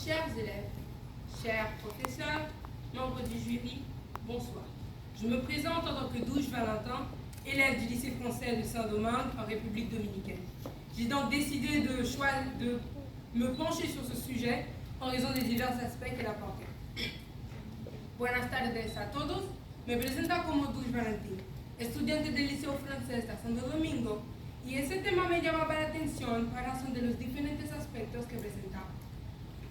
Chers élèves, chers professeurs, membres du jury, bonsoir. Je me présente en tant que Douche Valentin, élève du lycée français de Saint-Domingue en République dominicaine. J'ai donc décidé de me pencher sur ce sujet en raison des divers aspects qu'elle apporte. Buenas tardes a todos. Me presento como Douche Valentin, estudiante del Liceo Francés de Santo Domingo, y ese tema me llamaba la atención por razón de los diferentes aspectos que presentaba.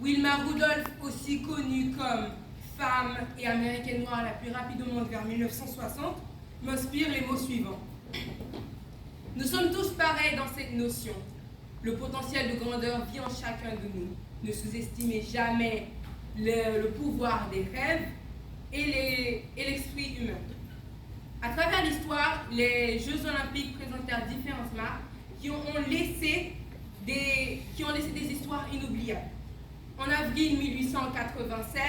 Wilma Rudolph, aussi connue comme femme et américaine noire la plus rapide au monde vers 1960, m'inspire les mots suivants. Nous sommes tous pareils dans cette notion. Le potentiel de grandeur vit en chacun de nous. Ne sous-estimez jamais le pouvoir des rêves et l'esprit humain. À travers l'histoire, les Jeux Olympiques présentèrent différentes marques qui ont laissé des histoires inoubliables. En avril 1896,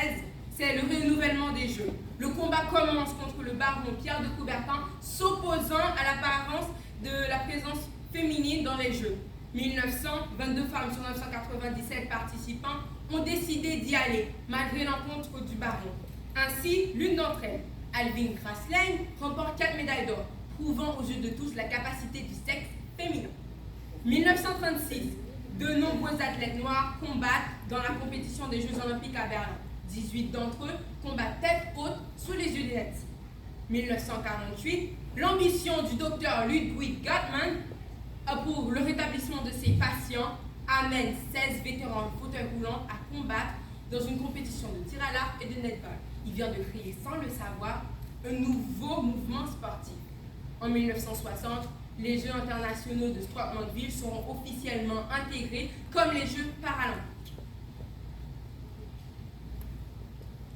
c'est le renouvellement des Jeux. Le combat commence contre le baron Pierre de Coubertin, s'opposant à l'apparence de la présence féminine dans les Jeux. 1900, 22 femmes sur 997 participants ont décidé d'y aller, malgré l'encontre du baron. Ainsi, l'une d'entre elles, Alvin Grasslane, remporte 4 médailles d'or, prouvant aux yeux de tous la capacité du sexe féminin. 1936, de nombreux athlètes noirs combattent dans la compétition des Jeux Olympiques à Berlin. 18 d'entre eux combattent tête haute sous les yeux des nazis. 1948, l'ambition du docteur Ludwig Gottman pour le rétablissement de ses patients amène 16 vétérans de fauteuil roulant à combattre dans une compétition de tir à l'arc et de netball. Il vient de créer, sans le savoir, un nouveau mouvement sportif. En 1960, les Jeux internationaux de Strasbourg seront officiellement intégrés comme les Jeux paralympiques.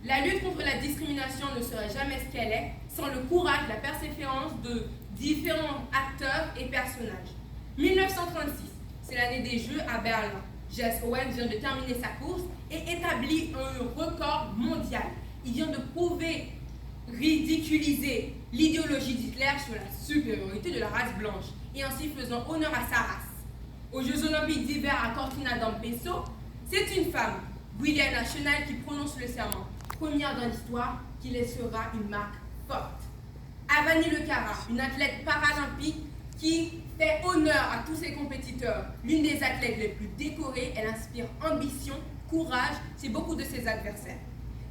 La lutte contre la discrimination ne serait jamais ce qu'elle est sans le courage, la persévérance de différents acteurs et personnages. 1936, c'est l'année des Jeux à Berlin. Jess Owens vient de terminer sa course et établit un record mondial. Il vient de prouver, ridiculiser l'idéologie d'Hitler sur la supériorité de la race blanche et ainsi faisant honneur à sa race. Aux Jeux Olympiques d'hiver à Cortina d'Ampezzo, c'est une femme, Giuliana Chenal, qui prononce le serment, première dans l'histoire, qui laissera une marque forte. Avani Lecara, une athlète paralympique qui fait honneur à tous ses compétiteurs. L'une des athlètes les plus décorées, elle inspire ambition, courage chez beaucoup de ses adversaires.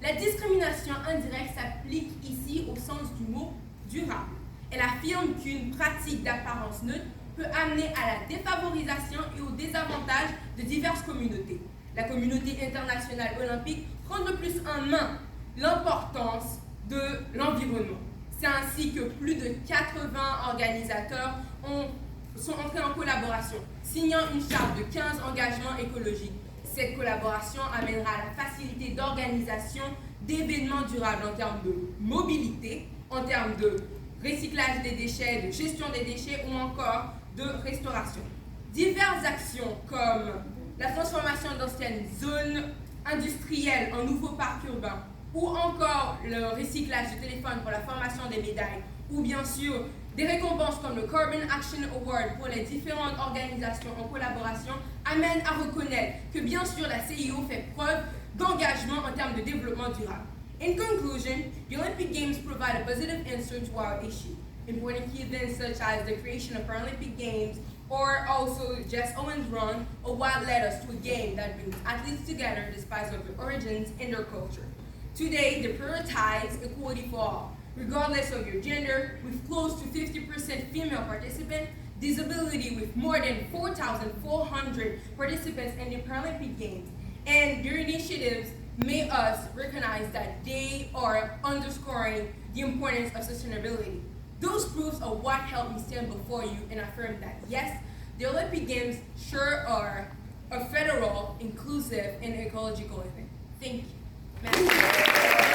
La discrimination indirecte s'applique ici au sens du mot durable. Elle affirme qu'une pratique d'apparence neutre peut amener à la défavorisation et au désavantage de diverses communautés. La communauté internationale olympique prend de plus en main l'importance de l'environnement. C'est ainsi que plus de 80 organisateurs sont entrés en collaboration, signant une charte de 15 engagements écologiques. Cette collaboration amènera à la facilité d'organisation d'événements durables en termes de mobilité, en termes de recyclage des déchets, de gestion des déchets ou encore de restauration. Diverses actions comme la transformation d'anciennes zones industrielles en nouveaux parcs urbains ou encore le recyclage de téléphones pour la formation des médailles ou bien sûr des récompenses comme le Carbon Action Award pour les différentes organisations en collaboration amènent à reconnaître que bien sûr la CIO fait preuve d'engagement en termes de développement durable. In conclusion, the Olympic Games provide a positive answer to our issue. Important key events such as the creation of Paralympic Games or also Jess Owens' run or what led us to a game that brings athletes together despite of their origins and their culture. Today, they prioritize equality for all. Regardless of your gender, with close to 50% female participants, disability with more than 4,400 participants in the Paralympic Games, and their initiatives make us recognize that they are underscoring the importance of sustainability. Those proofs are what helped me stand before you and affirm that, yes, the Olympic Games sure are a federal, inclusive, and ecological event. Thank you. Merci.